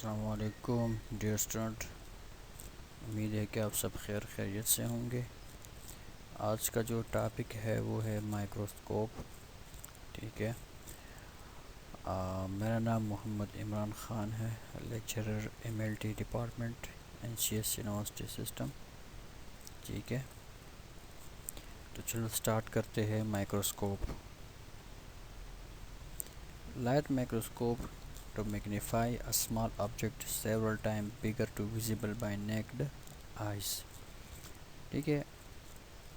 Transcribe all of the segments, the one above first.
السلام علیکم dear student, امید ہے کہ آپ سب خیریت سے ہوں گے۔ آج کا جو ٹاپک ہے وہ ہے مائکروسکوپ، ٹھیک ہے۔ میرا نام محمد عمران خان ہے، lecturer M L T department N C S university system, ٹھیک ہے۔ تو چلو سٹارٹ کرتے ہیں۔ Microscope, light microscope to magnify a small object several times bigger to visible by naked eyes، ٹھیک ہے۔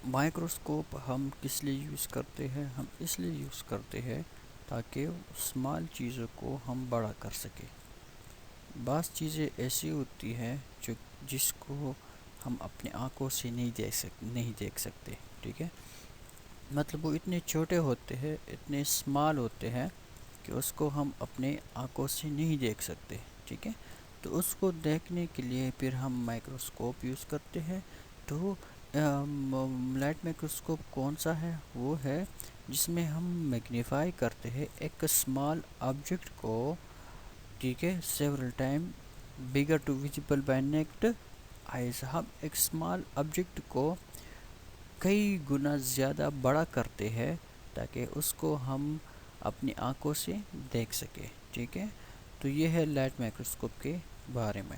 مائکروسکوپ ہم کس لیے یوز کرتے ہیں؟ ہم اس لیے یوز کرتے ہیں تاکہ اسمال چیزوں کو ہم بڑا کر سکیں۔ بعض چیزیں ایسی ہوتی ہیں جس کو ہم اپنی آنکھوں سے نہیں دیکھ سکتے، ٹھیک ہے۔ مطلب وہ اتنے چھوٹے ہوتے ہیں، اتنے اسمال ہوتے ہیں کہ اس کو ہم اپنے آنکھوں سے نہیں دیکھ سکتے، ٹھیک ہے۔ تو اس کو دیکھنے کے لیے پھر ہم مائکروسکوپ یوز کرتے ہیں۔ تو لائٹ مائکروسکوپ کون سا ہے؟ وہ ہے جس میں ہم میگنیفائی کرتے ہیں ایک اسمال آبجیکٹ کو، ٹھیک ہے، several time bigger to visible by naked eyes. ہم ایک اسمال آبجیکٹ کو کئی گنا زیادہ بڑا کرتے ہیں تاکہ اس کو ہم اپنی آنکھوں سے دیکھ سکے، ٹھیک ہے۔ تو یہ ہے لائٹ مائکروسکوپ کے بارے میں۔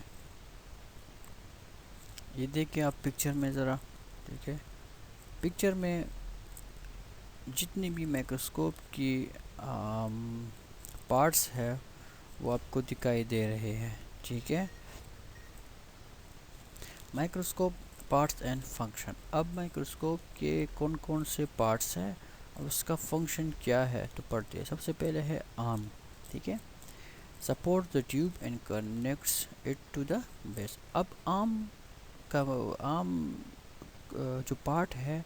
یہ دیکھیں آپ پکچر میں ذرا، ٹھیک ہے۔ پکچر میں جتنی بھی مائکروسکوپ کی پارٹس ہے وہ آپ کو دکھائی دے رہے ہیں، ٹھیک ہے۔ Microscope parts and function. اب مائکروسکوپ کے کون کون سے پارٹس ہیں اور اس کا فنکشن کیا ہے تو پڑھتے ہیں۔ سب سے پہلے ہے آرم، ٹھیک ہے۔ Support the tube and connects it to the base. اب آرم جو پارٹ ہے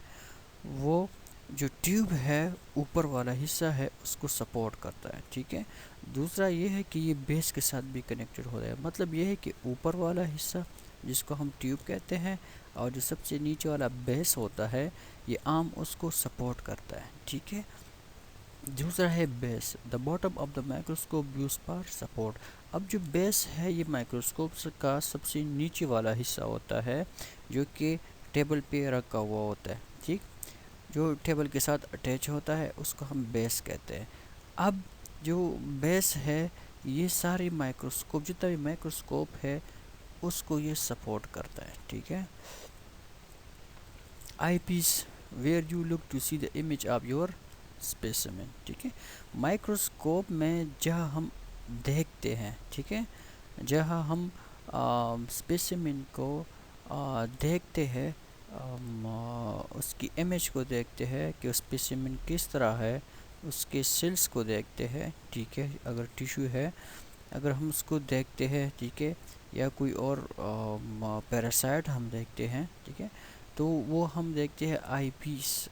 وہ جو ٹیوب ہے اوپر والا حصہ ہے اس کو سپورٹ کرتا ہے، ٹھیک ہے۔ دوسرا یہ ہے کہ یہ بیس کے ساتھ بھی کنیکٹڈ ہو رہا ہے، مطلب یہ ہے کہ اوپر والا حصہ جس کو ہم ٹیوب کہتے ہیں اور جو سب سے نیچے والا بیس ہوتا ہے یہ آرم اس کو سپورٹ کرتا ہے، ٹھیک ہے۔ دوسرا ہے base, the bottom of the microscope use for support. اب جو بیس ہے یہ مائکروسکوپ کا سب سے نیچے والا حصہ ہوتا ہے جو کہ ٹیبل پہ رکھا ہوا ہوتا ہے، ٹھیک، جو ٹیبل کے ساتھ اٹیچ ہوتا ہے اس کو ہم بیس کہتے ہیں۔ اب جو بیس ہے یہ سارے مائکروسکوپ، جتنا بھی مائکروسکوپ ہے اس کو یہ سپورٹ کرتا ہے، ٹھیک ہے۔ Eyepiece, where you look to see the image of your specimen, ٹھیک ہے۔ مائکروسکوپ میں جہاں ہم دیکھتے ہیں، ٹھیک ہے، جہاں ہم اسپیسیمن کو دیکھتے ہیں، اس کی امیج کو دیکھتے ہیں کہ اسپیسیمن کس طرح ہے، اس کے سیلز کو دیکھتے ہیں، ٹھیک ہے، اگر ٹیشو ہے اگر ہم اس کو دیکھتے ہیں، ٹھیک ہے، یا کوئی اور پیراسائٹ ہم دیکھتے ہیں، ٹھیک ہے، تو وہ ہم دیکھتے ہیں آئی پیس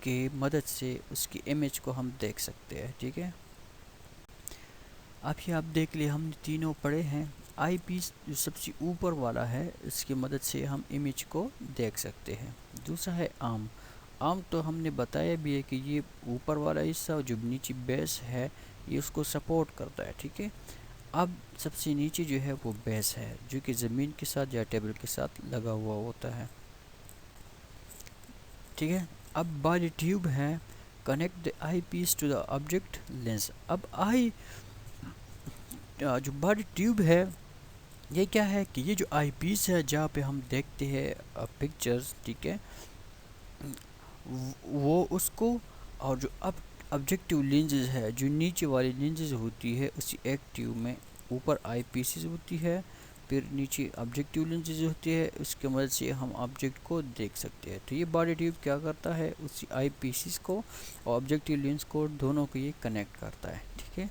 کی مدد سے اس کی امیج کو ہم دیکھ سکتے ہیں، ٹھیک ہے۔ اب یہ آپ دیکھ لیں، ہم نے تینوں پڑھے ہیں۔ آئی پیس جو سب سے اوپر والا ہے اس کی مدد سے ہم امیج کو دیکھ سکتے ہیں۔ دوسرا ہے آرم۔ آرم تو ہم نے بتایا بھی ہے کہ یہ اوپر والا حصہ جو نیچے بیس ہے یہ اس کو سپورٹ کرتا ہے، ٹھیک ہے۔ اب سب سے نیچے جو ہے وہ بیس ہے جو کہ زمین کے ساتھ یا ٹیبل کے ساتھ لگا ہوا ہوتا ہے، ٹھیک ہے۔ اب باڈی ٹیوب ہے، connect the eyepiece to the object lens. اب جو باڈی ٹیوب ہے یہ کیا ہے کہ یہ جو آئی پیس ہے جہاں پہ ہم دیکھتے ہیں پکچرز، ٹھیک ہے، وہ اس کو، اور جو آبجیکٹیو لینزز ہے جو نیچے والی لینزز ہوتی ہے اسی ایک ٹیوب میں، اوپر آئی پیسز ہوتی ہے پھر نیچے آبجیکٹیو لینزز ہوتی ہے، اس کی مدد سے ہم آبجیکٹ کو دیکھ سکتے ہیں۔ تو یہ باڈی ٹیوب کیا کرتا ہے، اسی آئی پیسز کو اور آبجیکٹیو لینز کو دونوں کو یہ کنیکٹ کرتا ہے، ٹھیک ہے۔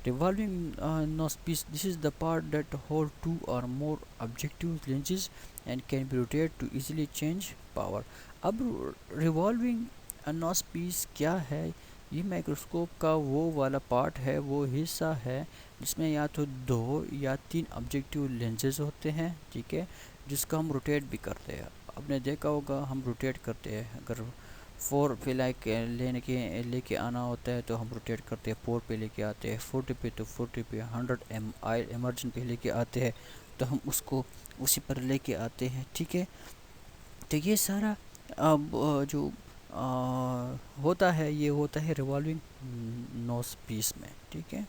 Revolving nosepiece, this is the part that hold two or more objective lenses and can be rotate to easily change power. اب ریوالونگ نوز پیس کیا ہے؟ یہ مائکروسکوپ کا وہ والا پارٹ ہے، وہ حصہ ہے جس میں یا تو 2 یا 3 آبجیکٹیو لینزز ہوتے ہیں، ٹھیک ہے، جس کا ہم روٹیٹ بھی کرتے ہیں۔ آپ نے دیکھا ہوگا ہم روٹیٹ کرتے ہیں، اگر 4 پہ لے کے آنا ہوتا ہے تو ہم روٹیٹ کرتے ہیں 4 پہ لے کے آتے ہیں، 40 پہ تو 40 پہ 100 ایمرجن پہ لے کے آتے ہیں تو ہم اس کو اسی پر لے کے آتے ہیں، ٹھیک ہے. تو یہ سارا جو ہوتا ہے، یہ ہوتا ہے ریوالونگ نوز پیس میں، ٹھیک ہے.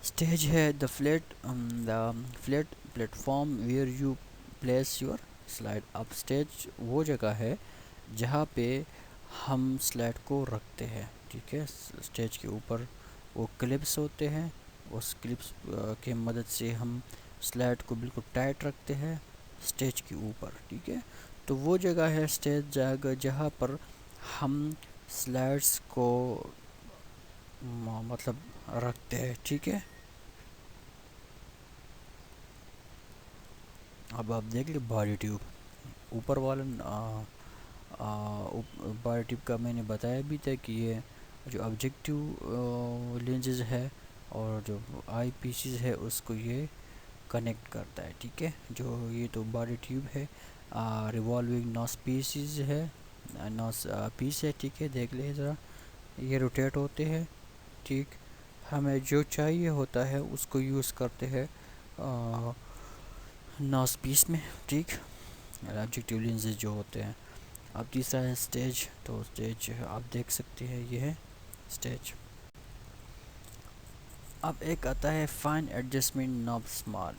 اسٹیج ہے the flat platform where you place your slide. اب اسٹیج وہ جگہ ہے جہاں پہ ہم سلائڈ کو رکھتے ہیں، ٹھیک ہے. اسٹیج کے اوپر وہ کلپس ہوتے ہیں، اس کلپس کے مدد سے ہم سلائڈ کو بالکل ٹائٹ رکھتے ہیں اسٹیج کے اوپر، ٹھیک ہے. تو وہ جگہ ہے اسٹیج جگہ جہاں پر ہم سلائڈس کو مطلب رکھتے ہیں، ٹھیک ہے. اب آپ دیکھ لیں باڈی ٹیوب اوپر والا باڈی ٹیوب کا میں نے بتایا بھی تھا کہ یہ جو آبجیکٹیو لینزز ہے اور جو آئی پیسز ہے اس کو یہ کنیکٹ کرتا ہے، ٹھیک ہے. جو یہ تو باڈی ٹیوب ہے، ریوالونگ نوز پیسز ہے، نوز پیس ہے، ٹھیک ہے. دیکھ لیں ذرا، یہ روٹیٹ ہوتے ہیں، ٹھیک. ہمیں جو چاہیے ہوتا ہے اس کو یوز کرتے ہیں نوز پیس میں، ٹھیک. آبجیکٹیو لینزز جو ہوتے ہیں. اب تیسرا ہے اسٹیج. تو اسٹیج آپ دیکھ سکتے ہیں، یہ ہے اسٹیج. اب ایک آتا ہے fine adjustment knob small.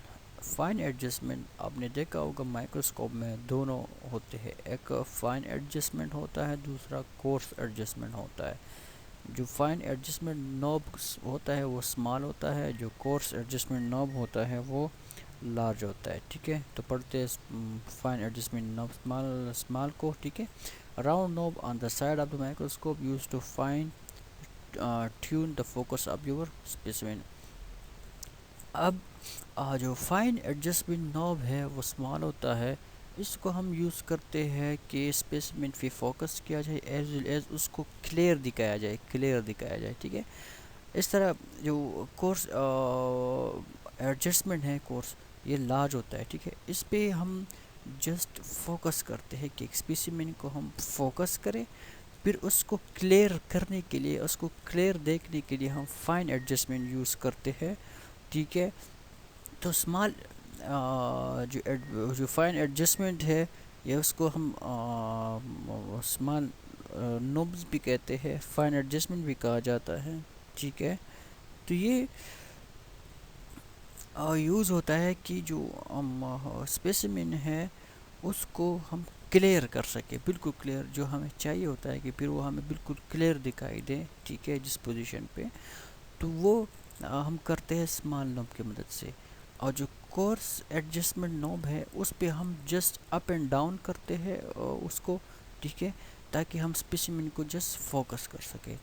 Fine adjustment آپ نے دیکھا ہوگا مائکروسکوپ میں دونوں ہوتے ہیں، ایک فائن ایڈجسٹمنٹ ہوتا ہے، دوسرا کورس ایڈجسٹمنٹ ہوتا ہے. جو فائن ایڈجسٹمنٹ نوب ہوتا ہے وہ اسمال ہوتا ہے، جو کورس ایڈجسٹمنٹ نوب ہوتا ہے وہ لارج ہوتا ہے، ٹھیک ہے. تو پڑھتے ہیں فائن ایڈجسٹمنٹ نوب اسمال کو، ٹھیک ہے. Round knob on the side of the microscope use to fine tune the focus of your specimen. اب جو فائن ایڈجسٹمنٹ نوب ہے وہ اسمال ہوتا ہے، اس کو ہم یوز کرتے ہیں کہ اسپیسیمن پہ فوکس کیا جائے ایز ویل ایز اس کو کلیئر دکھایا جائے، ٹھیک ہے. اس طرح جو کورس ایڈجسٹمنٹ ہے، کورس یہ لارج ہوتا ہے، ٹھیک ہے. اس پہ ہم جسٹ فوکس کرتے ہیں کہ اسپیسیمن کو ہم فوکس کریں، پھر اس کو کلیئر کرنے کے لیے، اس کو کلیئر دیکھنے کے لیے ہم فائن ایڈجسٹمنٹ یوز کرتے ہیں، ٹھیک ہے. تو اسمال جو فائن ایڈجسٹمنٹ ہے یہ اس کو ہم اسمال نوبز بھی کہتے ہیں، فائن ایڈجسٹمنٹ بھی کہا جاتا ہے، ٹھیک ہے. تو یہ یوز ہوتا ہے کہ جو اسپیسیمن ہے اس کو ہم کلیئر کر سکے، بالکل کلیئر، جو ہمیں چاہیے ہوتا ہے کہ پھر وہ ہمیں بالکل کلیئر دکھائی دے، ٹھیک ہے، جس پوزیشن پہ. تو وہ ہم کرتے ہیں اسمال نوب کی مدد سے. اور جو کورس ایڈجسٹمنٹ نوب ہے اس پہ ہم جسٹ اپ اینڈ ڈاؤن کرتے ہیں اس کو، ٹھیک ہے، تاکہ ہم اسپیسیمن کو جسٹ فوکس کر سکیں.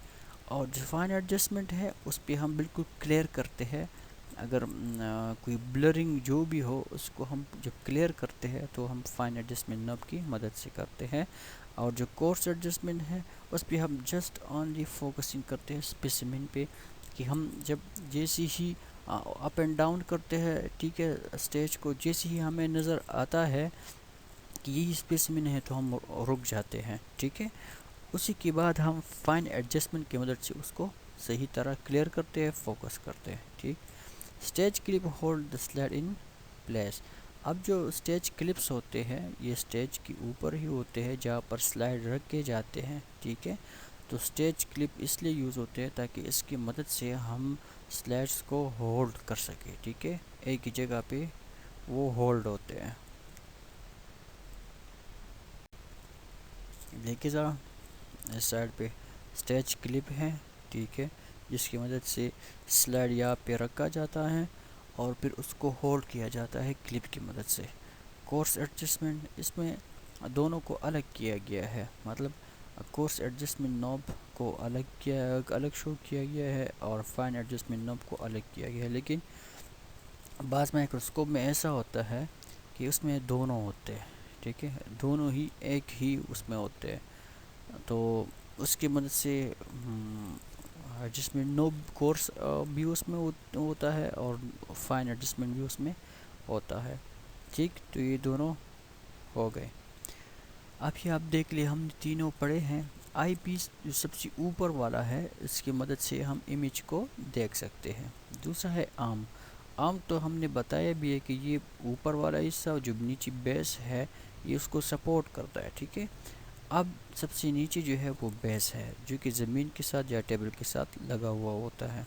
اور جو فائن ایڈجسٹمنٹ ہے اس پہ ہم بالکل کلیئر کرتے ہیں، اگر کوئی بلرنگ جو بھی ہو اس کو ہم جب کلیئر کرتے ہیں تو ہم فائن ایڈجسٹمنٹ نوب کی مدد سے کرتے ہیں. اور جو کورس ایڈجسٹمنٹ ہے اس پہ ہم جسٹ اونلی فوکسنگ کرتے ہیں اسپیسیمن پہ، کہ ہم جب جیسی ہی اپ اینڈ ڈاؤن کرتے ہیں، ٹھیک ہے، اسٹیج کو جیسے ہی ہمیں نظر آتا ہے کہ یہی اسپیسیمن ہے تو ہم رک جاتے ہیں، ٹھیک ہے. اسی کے بعد ہم فائن ایڈجسٹمنٹ کی مدد سے اس کو صحیح طرح کلیئر کرتے ہیں، فوکس کرتے ہیں، ٹھیک. Stage clip hold the slide in place. اب جو اسٹیج کلپس ہوتے ہیں یہ اسٹیج کے اوپر ہی ہوتے ہیں جہاں پر سلائڈ رکھے جاتے ہیں، ٹھیک ہے. تو اسٹیج کلپ اس لیے یوز ہوتے ہیں تاکہ اس کی مدد سے ہم سلائڈس کو ہولڈ کر سکیں، ٹھیک ہے، ایک ہی جگہ پہ وہ ہولڈ ہوتے ہیں. دیکھیے ذرا اس سائڈ پہ اسٹیج کلپ ہے، ٹھیک ہے، جس کی مدد سے سلائڈ یہاں پہ رکھا جاتا ہے اور پھر اس کو ہولڈ کیا جاتا ہے کلپ کی مدد سے. کورس ایڈجسٹمنٹ اس میں دونوں کو الگ کیا گیا ہے، مطلب کورس ایڈجسٹمنٹ نوب کو الگ شو کیا گیا ہے اور فائن ایڈجسٹمنٹ نوب کو الگ کیا گیا ہے. لیکن بعض مائکروسکوپ میں ایسا ہوتا ہے کہ اس میں دونوں ہوتے ہیں، ٹھیک ہے، دونوں ہی ایک ہی اس میں ہوتے ہیں. تو اس کی مدد سے ایڈجسٹمنٹ نوب کورس بھی اس میں ہوتا ہے اور فائن ایڈجسٹمنٹ بھی اس میں ہوتا ہے، ٹھیک. تو یہ دونوں ہو گئے. اب یہ آپ دیکھ لیں، ہم نے تینوں پڑھے ہیں۔ آئی پیس جو سب سے اوپر والا ہے، اس کی مدد سے ہم امیج کو دیکھ سکتے ہیں۔ دوسرا ہے آرم۔ آرم تو ہم نے بتایا بھی ہے کہ یہ اوپر والا حصہ جو نیچے بیس ہے، یہ اس کو سپورٹ کرتا ہے، ٹھیک ہے۔ اب سب سے نیچے جو ہے وہ بیس ہے، جو کہ زمین کے ساتھ یا ٹیبل کے ساتھ لگا ہوا ہوتا ہے۔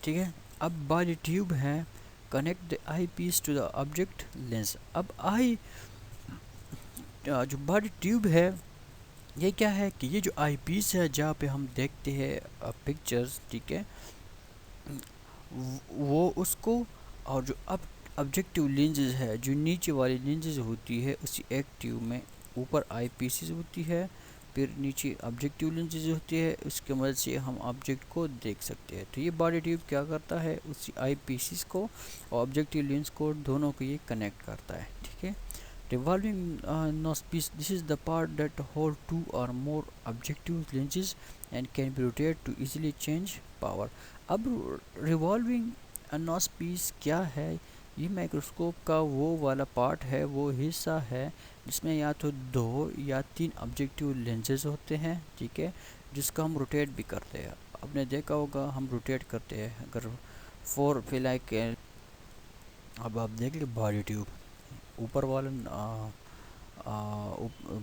ٹھیک ہے۔ اب بادی ٹیوب ہے، connect the eyepiece to the object lens. اب جو بادی ٹیوب ہے، یہ کیا ہے کہ یہ جو آئی پیس ہے جہاں پہ ہم دیکھتے ہیں پکچرز، ٹھیک ہے، وہ اس کو، اور جو اب آبجیکٹیو لینزز ہے، جو نیچے والی لینزز ہوتی ہے اسی ایک ٹیوب میں، اوپر آئی پیسز ہوتی ہے، پھر نیچے آبجیکٹیو لینزز ہوتی ہے، اس کی مدد سے ہم آبجیکٹ کو دیکھ سکتے ہیں۔ تو یہ باڈی ٹیوب کیا کرتا ہے، اسی آئی پیسز کو اور آبجیکٹیو لینس کو دونوں کو یہ کنیکٹ کرتا ہے، ٹھیک ہے۔ Revolving nose piece. This is the part that hold two or more objective lenses and can be rotated to easily change power. اب ریوالونگ نوز پیس کیا ہے؟ یہ مائکروسکوپ کا وہ والا پارٹ ہے، وہ حصہ ہے جس میں یا تو دو یا تین آبجیکٹیو لینزز ہوتے ہیں، ٹھیک ہے، جس کو ہم روٹیٹ بھی کرتے ہیں۔ آپ نے دیکھا ہوگا ہم روٹیٹ کرتے ہیں اگر فور پہ لائک۔ اب آپ دیکھ لیں باڈی ٹیوب اوپر والا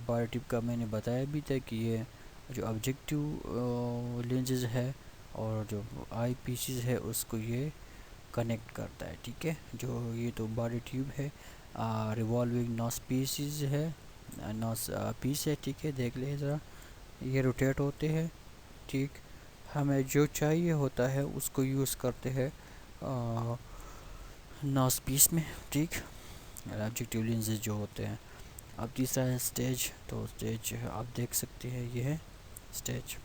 باڈی ٹیوب کا میں نے بتایا بھی تھا کہ یہ جو آبجیکٹیو لینزز ہے اور جو آئی پیسز ہے اس کو یہ کنیکٹ کرتا ہے، ٹھیک ہے۔ جو یہ تو باڈی ٹیوب ہے، ریوالونگ نوز پیسز ہے، نوز پیس ہے، ٹھیک ہے، دیکھ لیں ذرا، یہ روٹیٹ ہوتے ہیں، ٹھیک۔ ہمیں جو چاہیے ہوتا ہے اس کو یوز کرتے ہیں ناس پیس میں، ٹھیک، آبجیکٹیو لینزز جو ہوتے ہیں. اب تیسرا ہے اسٹیج. تو اسٹیج آپ دیکھ سکتے ہیں، یہ ہے اسٹیج.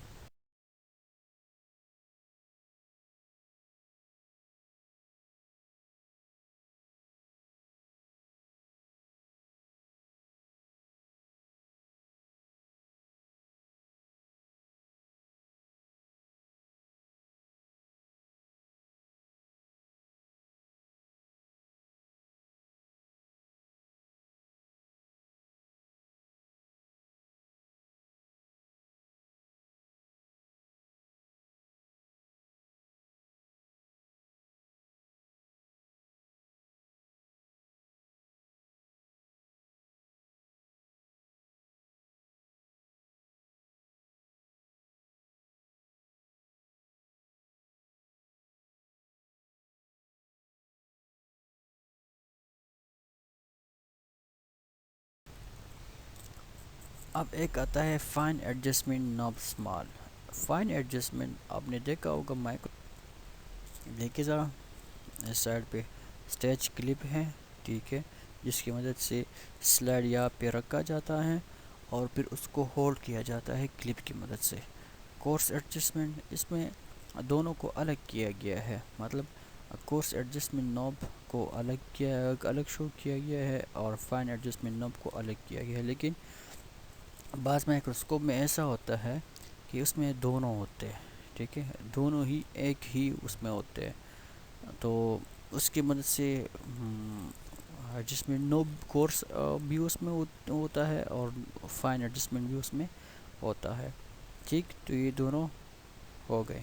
اب ایک آتا ہے fine adjustment ناب small. Fine adjustment آپ نے دیکھا ہوگا مائکرو، دیکھیے ذرا اس سائڈ پہ اسٹیج کلپ ہے، ٹھیک ہے، جس کی مدد سے سلائڈ یہاں پہ رکھا جاتا ہے اور پھر اس کو ہولڈ کیا جاتا ہے کلپ کی مدد سے. کورس ایڈجسٹمنٹ، اس میں دونوں کو الگ کیا گیا ہے، مطلب کورس ایڈجسٹمنٹ نوب کو الگ شو کیا گیا ہے اور فائن ایڈجسٹمنٹ نوب کو الگ کیا گیا ہے. لیکن بعض مائکروسکوپ میں ایسا ہوتا ہے کہ اس میں دونوں ہوتے ہیں، ٹھیک ہے، دونوں ہی ایک ہی اس میں ہوتے ہیں. تو اس کی مدد سے ایڈجسٹمنٹ نوب کورس بھی اس میں ہوتا ہے اور فائن ایڈجسٹمنٹ بھی اس میں ہوتا ہے. ٹھیک، تو یہ دونوں ہو گئے.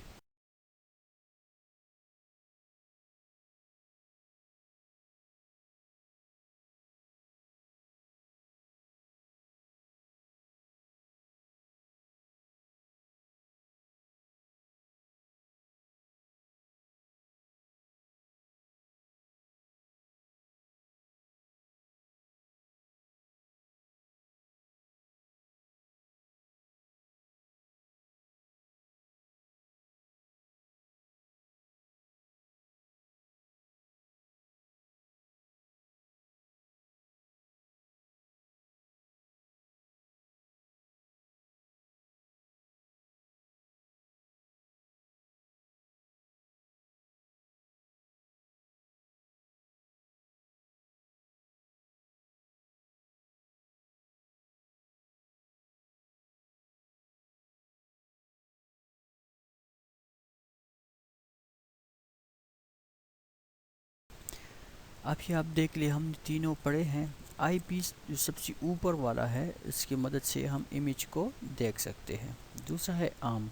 اب یہ آپ دیکھ لیں، ہم نے تینوں پڑھے ہیں. آئی پیس جو سب سے اوپر والا ہے، اس کی مدد سے ہم امیج کو دیکھ سکتے ہیں. دوسرا ہے آرم.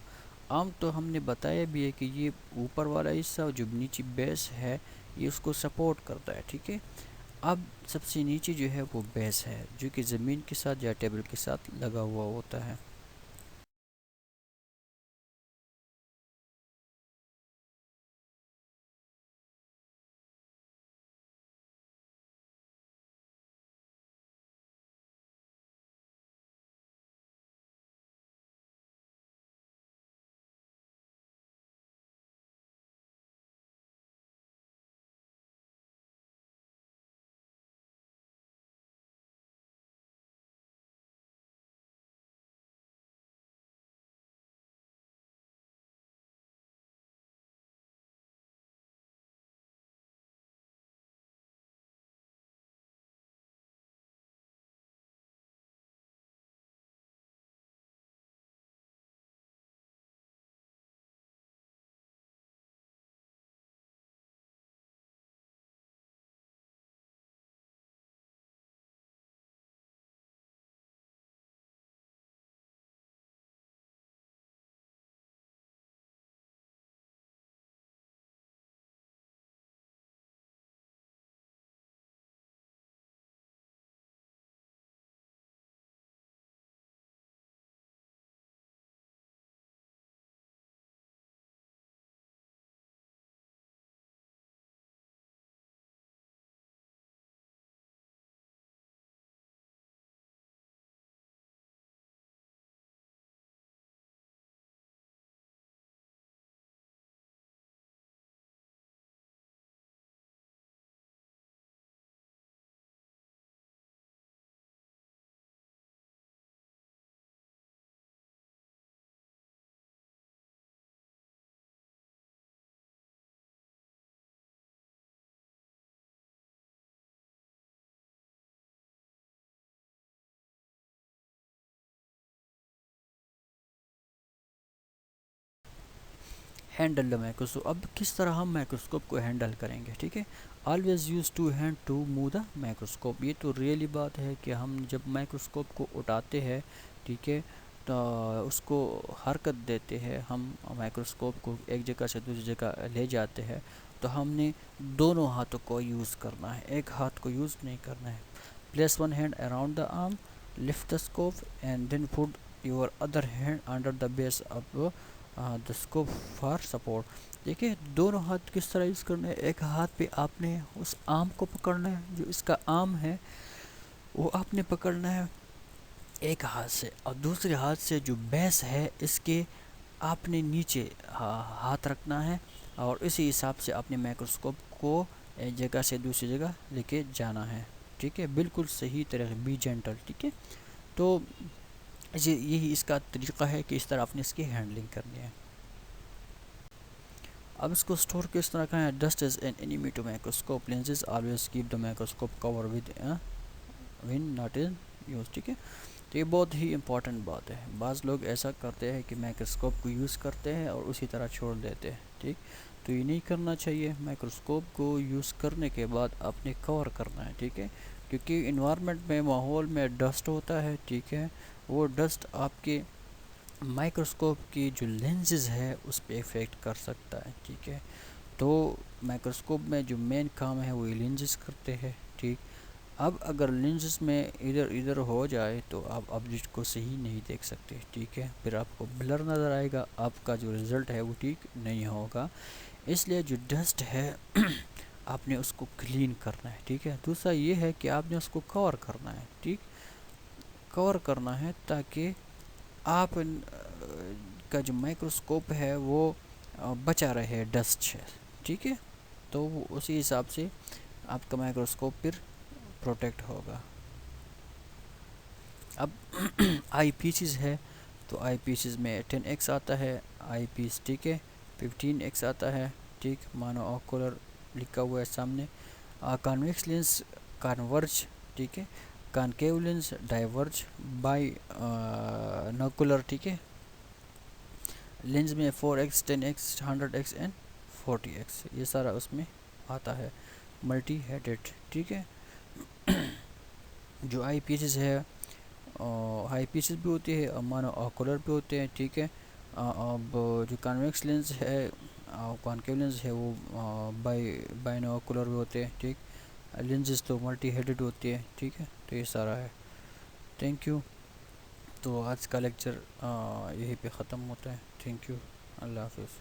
آرم تو ہم نے بتایا بھی ہے کہ یہ اوپر والا حصہ جو نیچے بیس ہے، یہ اس کو سپورٹ کرتا ہے، ٹھیک ہے. اب سب سے نیچے جو ہے وہ بیس ہے، جو کہ زمین کے ساتھ یا ٹیبل کے ساتھ لگا ہوا ہوتا ہے. Handle the microscope. اب کس طرح ہم مائکروسکوپ کو ہینڈل کریں گے؟ ٹھیک ہے، always use two hand to move the microscope. یہ تو ریئلی بات ہے کہ ہم جب مائکروسکوپ کو اٹھاتے ہیں، ٹھیک ہے، تو اس کو حرکت دیتے ہیں، ہم مائکروسکوپ کو ایک جگہ سے دوسری جگہ لے جاتے ہیں، تو ہم نے دونوں ہاتھوں کو یوز کرنا ہے، ایک ہاتھ کو یوز نہیں کرنا ہے. Place one hand around the arm, lift the scope and then put your other hand under the base of the scope for support. دیکھیے دونوں ہاتھ کس طرح یوز کرنا ہے. ایک ہاتھ پہ آپ نے اس آرم کو پکڑنا ہے، جو اس کا آرم ہے وہ آپ نے پکڑنا ہے ایک ہاتھ سے، اور دوسرے ہاتھ سے جو بیس ہے اس کے آپ نے نیچے ہاتھ رکھنا ہے، اور اسی حساب سے اپنے مائکروسکوپ کو ایک جگہ سے دوسری جگہ لے کے جانا ہے. ٹھیک ہے، بالکل صحیح طرح، بی جینٹل. ٹھیک ہے، تو یہی اس کا طریقہ ہے کہ اس طرح اپنے اس کی ہینڈلنگ کرنی ہے. اب اس کو اسٹور کس طرح کرنا ہے؟ Dust is an enemy to microscope lenses, always keep the microscope cover with when not in use. ٹھیک ہے، تو یہ بہت ہی امپورٹنٹ بات ہے. بعض لوگ ایسا کرتے ہیں کہ مائکروسکوپ کو یوز کرتے ہیں اور اسی طرح چھوڑ دیتے ہیں. ٹھیک، تو یہ نہیں کرنا چاہیے. مائکروسکوپ کو یوز کرنے کے بعد آپ نے کور کرنا ہے. ٹھیک ہے، کیونکہ انوائرمنٹ میں، ماحول میں ڈسٹ ہوتا ہے. ٹھیک ہے، وہ ڈسٹ آپ کے مائکروسکوپ کی جو لینزز ہے اس پہ افیکٹ کر سکتا ہے. ٹھیک ہے، تو مائکروسکوپ میں جو مین کام ہے وہ لینزز کرتے ہیں. ٹھیک، اب اگر لینزز میں ادھر ادھر ہو جائے تو آپ آبجیکٹ کو صحیح نہیں دیکھ سکتے. ٹھیک ہے، پھر آپ کو بلر نظر آئے گا، آپ کا جو رزلٹ ہے وہ ٹھیک نہیں ہوگا. اس لیے جو ڈسٹ ہے آپ نے اس کو کلین کرنا ہے. ٹھیک ہے، دوسرا یہ ہے کہ آپ نے اس کو کور کرنا ہے. ٹھیک، کور کرنا ہے تاکہ آپ کا جو مائکروسکوپ ہے وہ بچا رہے ڈسٹ سے. ٹھیک ہے، تو اسی حساب سے آپ کا مائکروسکوپ پھر پروٹیکٹ ہوگا. اب آئی پیسز ہے، تو آئی پیسز میں 10x آتا ہے آئی پیس. ٹھیک ہے، 15x آتا ہے. ٹھیک، مانو آکولر لکھا ہوا ہے سامنے. Convex lens converge. ٹھیک ہے، concave lens diverge binocular. ٹھیک ہے، لینز میں 4x 10x 100x and 40x، یہ سارا اس میں آتا ہے. Multi headed. ٹھیک ہے، جو آئی پیسز ہے ہائی پیسز بھی ہوتی ہے، مانو آکولر بھی ہوتے ہیں. ٹھیک ہے، اب جو کانویکس لینس ہے، کانکیو لینس ہے، وہ بائنو آکولر بھی ہوتے ہیں. ٹھیک، لینزز تو ملٹی ہیڈڈ ہوتی ہے. ٹھیک ہے، تو یہ سارا ہے. Thank you. تو آج کا لیکچر یہیں پہ ختم ہوتا ہے. تھینک یو، اللہ حافظ.